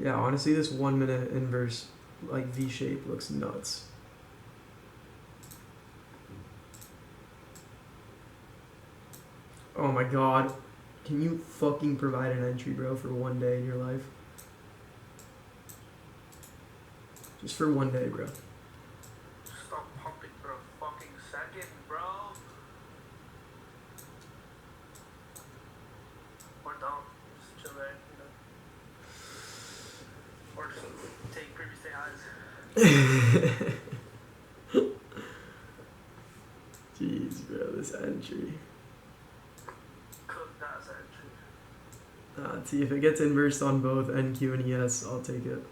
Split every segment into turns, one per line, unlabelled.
Yeah, honestly, this 1 minute inverse, like V shape, looks nuts. Oh my god. Can you fucking provide an entry, bro, for 1 day in your life? Just for 1 day, bro.
Stop pumping for a fucking second, bro. Or don't. Just chill there, you know. Or just take previous day highs.
Jeez, bro, this entry.
Cook that entry.
See, if it gets inversed on both NQ and ES, I'll take it.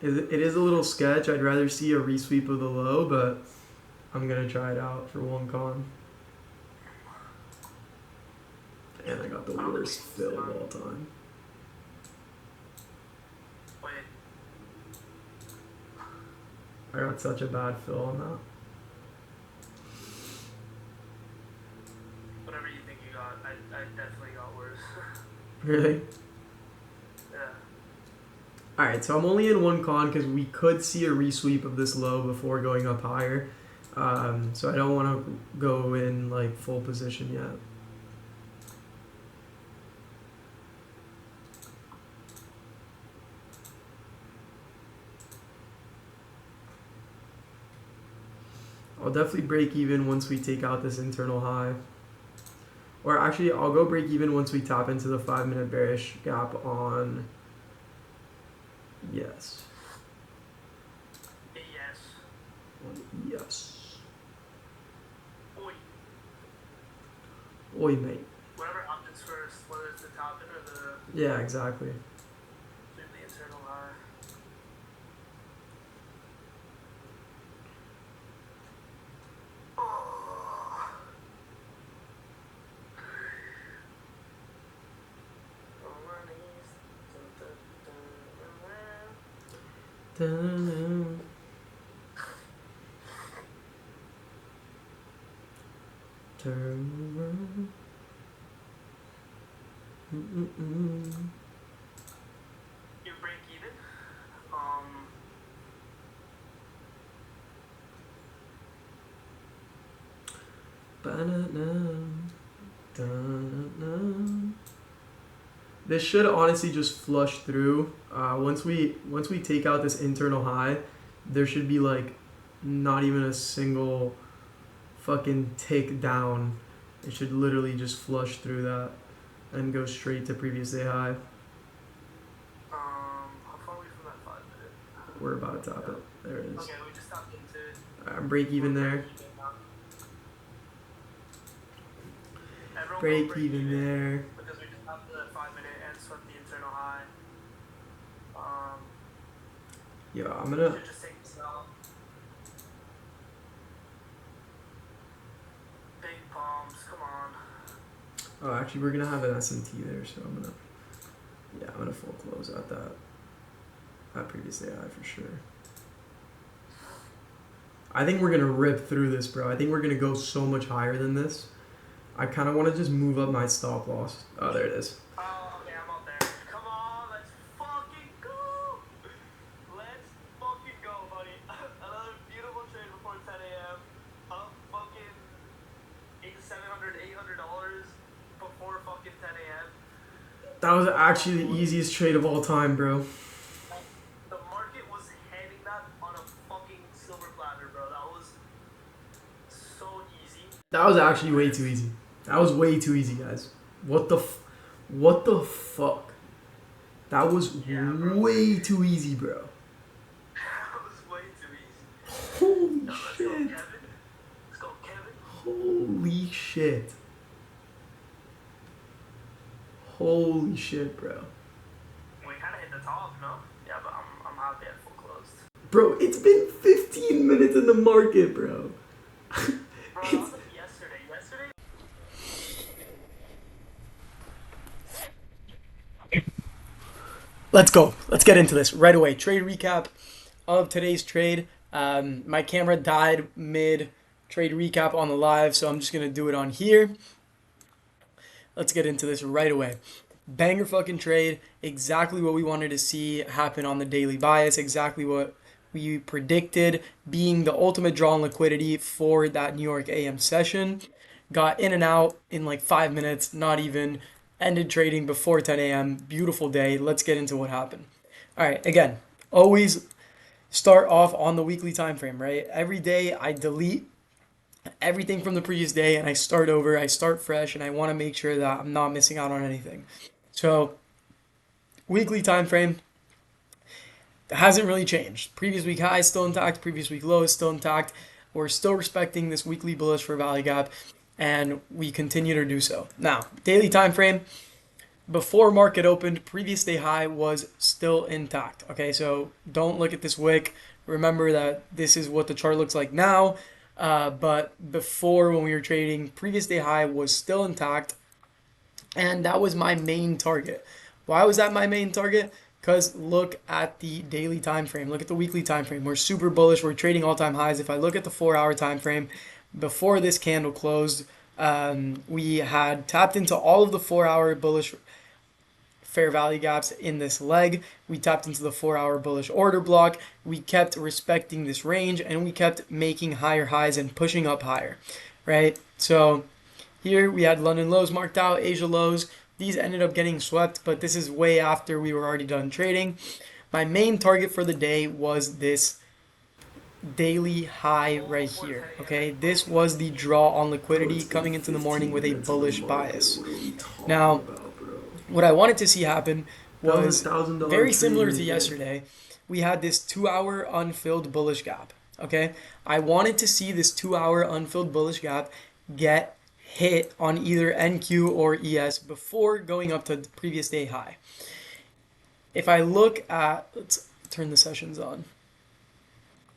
It is a little sketch. I'd rather see a resweep of the low, but I'm going to try it out for one con. And I got the worst fill of all time.
Wait.
I got such a bad fill on that.
Whatever you think you got, I definitely got worse.
Really?
Yeah.
Alright, so I'm only in one con because we could see a resweep of this low before going up higher. So I don't want to go in like full position yet. I'll definitely break even once we take out this internal high. Or actually, I'll go break even once we tap into the 5 minute bearish gap on... Yes.
Yes.
Yes.
Oi.
Oi, mate.
Whatever happens first, whether it's the top end or the
Yeah, exactly.
internal high.
Turn around.
You break even.
This should honestly just flush through. Once we take out this internal high, there should be like not even a single fucking tick down. It should literally just flush through that and go straight to previous day high.
How far are we from that 5 minute?
We're about to tap it. There it is.
Okay, we just tapped into it.
Break even there.
Everyone
Break
go
even there.
Because we just tapped the 5 minute and swept the internal high.
Yeah, I'm gonna.
Should just take this out. Big palms, come on.
Oh, actually, we're gonna have an S&T there, so I'm gonna full close at that previous day high for sure. I think we're gonna rip through this, bro. I think we're gonna go so much higher than this. I kind of want to just move up my stop loss. Oh, there it is.
Oh, okay, I'm out there. Come on, let's fucking go. Let's fucking go, buddy. Another beautiful trade before 10 a.m. Up fucking $700, $800 before fucking 10 a.m.
That was actually the easiest trade of all time, bro.
The market was handing that on a fucking silver platter, bro. That was so easy.
That was actually way too easy. That was way too easy, guys. What the fuck? That was way too easy, bro.
That was way too easy.
Holy shit.
Let's go, Kevin.
Holy shit. Holy shit, bro.
We kind of hit the top, no? Yeah, but I'm happy at full closed.
Bro, it's been 15 minutes in the market, bro.
Bro, yesterday.
Let's go. Let's get into this right away. Trade recap of today's trade. My camera died mid trade recap on the live, so I'm just going to do it on here. Let's get into this right away. Banger fucking trade. Exactly what we wanted to see happen on the daily bias. Exactly what we predicted being the ultimate draw on liquidity for that New York AM session. Got in and out in like 5 minutes, not even. Ended trading before 10 a.m. Beautiful day. Let's get into what happened. All right, again, always start off on the weekly time frame, right? Every day I delete everything from the previous day and I start over, I start fresh, and I want to make sure that I'm not missing out on anything. So, weekly time frame hasn't really changed. Previous week high is still intact, previous week low is still intact. We're still respecting this weekly bullish for value gap, and we continue to do so. Now, daily time frame, before market opened, previous day high was still intact. Okay, so don't look at this wick. Remember that this is what the chart looks like now. But before, when we were trading, previous day high was still intact, and that was my main target. Why was that my main target? Because look at the daily time frame. Look at the weekly time frame. We're super bullish. We're trading all-time highs. If I look at the 4-hour time frame, before this candle closed, we had tapped into all of the 4-hour bullish fair value gaps in this leg. We tapped into the 4-hour bullish order block. We kept respecting this range, and we kept making higher highs and pushing up higher, right? So here we had London lows marked out, Asia lows. These ended up getting swept, but this is way after we were already done trading. My main target for the day was this daily high right here, okay? This was the draw on liquidity coming into the morning with a bullish bias. Now, what I wanted to see happen was very similar to yesterday. We had this 2-hour unfilled bullish gap, okay? I wanted to see this 2-hour unfilled bullish gap get hit on either NQ or ES before going up to the previous day high. If I look at, let's turn the sessions on.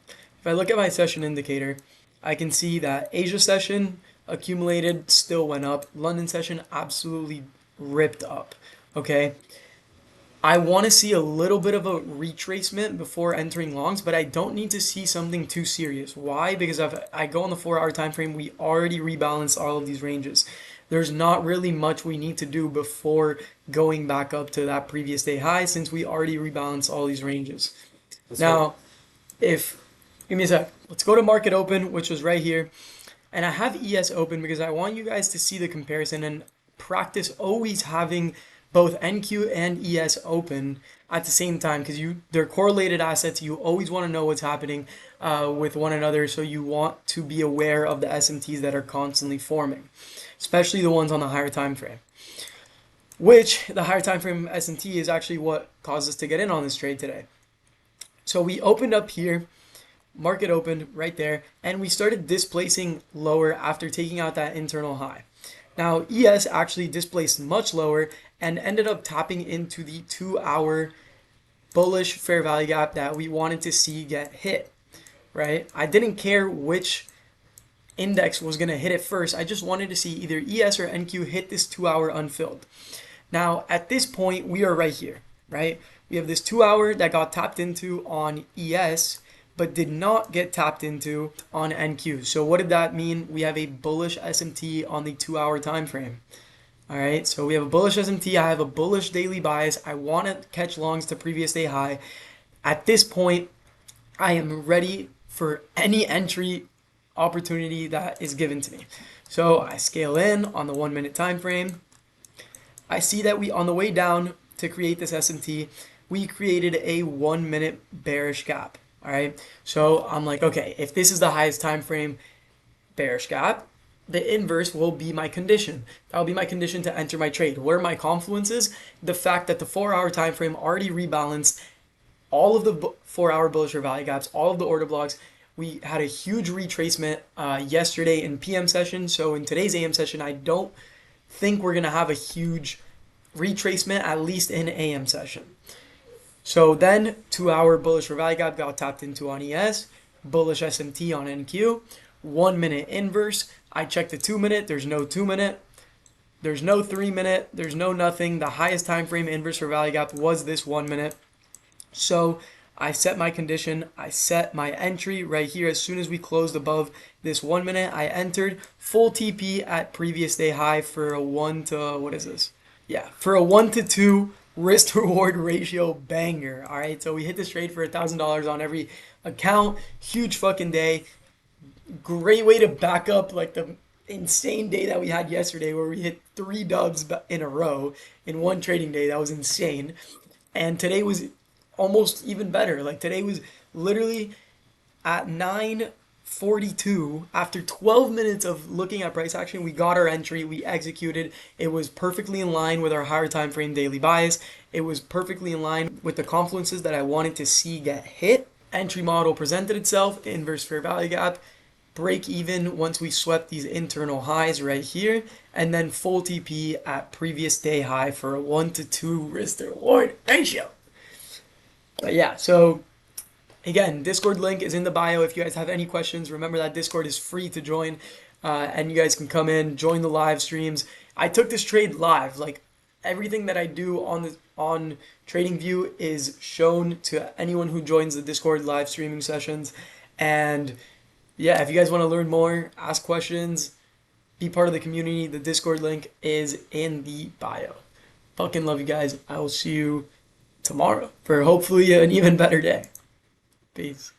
If I look at my session indicator, I can see that Asia session accumulated still went up. London session absolutely ripped up, okay? I want to see a little bit of a retracement before entering longs, but I don't need to see something too serious. Why? Because if I go on the 4-hour time frame, we already rebalanced all of these ranges. There's not really much we need to do before going back up to that previous day high, since we already rebalanced all these ranges. Now, give me a sec. Let's go to market open, which was right here. And I have ES open because I want you guys to see the comparison and practice always having both NQ and ES open at the same time, because they're correlated assets. You always want to know what's happening with one another, so you want to be aware of the SMTs that are constantly forming, especially the ones on the higher time frame, which the higher time frame SMT is actually what caused us to get in on this trade today. So we opened up here, market opened right there, and we started displacing lower after taking out that internal high. Now, ES actually displaced much lower and ended up tapping into the 2-hour bullish fair value gap that we wanted to see get hit, right? I didn't care which index was going to hit it first. I just wanted to see either ES or NQ hit this 2-hour unfilled. Now, at this point, we are right here, right? We have this 2-hour that got tapped into on ES, but did not get tapped into on NQ. So what did that mean? We have a bullish SMT on the 2-hour time frame. All right, so we have a bullish SMT. I have a bullish daily bias. I want to catch longs to previous day high. At this point, I am ready for any entry opportunity that is given to me. So I scale in on the 1-minute time frame. I see that on the way down to create this SMT, we created a 1-minute bearish gap. All right, so I'm like, okay, if this is the highest time frame bearish gap, the inverse will be my condition. That'll be my condition to enter my trade. What are my confluences? The fact that the 4-hour time frame already rebalanced all of the 4-hour bullish or value gaps, all of the order blocks. We had a huge retracement yesterday in PM session. So in today's AM session, I don't think we're going to have a huge retracement, at least in AM session. So then 2-hour bullish for value gap got tapped into on ES, bullish SMT on NQ, 1-minute inverse. I checked the 2-minute, there's no 2-minute, there's no 3-minute, there's no nothing. The highest time frame inverse for value gap was this 1-minute. So I set my condition, I set my entry right here. As soon as we closed above this 1-minute, I entered full TP at previous day high for a 1 to, what is this? Yeah, for a 1 to 2 risk reward ratio banger. All right, so we hit this trade for $1,000 on every account. Huge fucking day. Great way to back up like the insane day that we had yesterday where we hit 3 dubs in a row in one trading day. That was insane. And today was almost even better. Like today was literally at 9:42 after 12 minutes of looking at price action, we got our entry, we executed. It was perfectly in line with our higher time frame daily bias. It was perfectly in line with the confluences that I wanted to see get hit. Entry model presented itself, inverse fair value gap, break even once we swept these internal highs right here, and then full TP at previous day high for a 1 to 2 risk to reward ratio. But yeah, so again, Discord link is in the bio. If you guys have any questions, remember that Discord is free to join, and you guys can come in, join the live streams. I took this trade live. Like everything that I do on TradingView is shown to anyone who joins the Discord live streaming sessions. And yeah, if you guys want to learn more, ask questions, be part of the community, the Discord link is in the bio. Fucking love you guys. I will see you tomorrow for hopefully an even better day. Peace.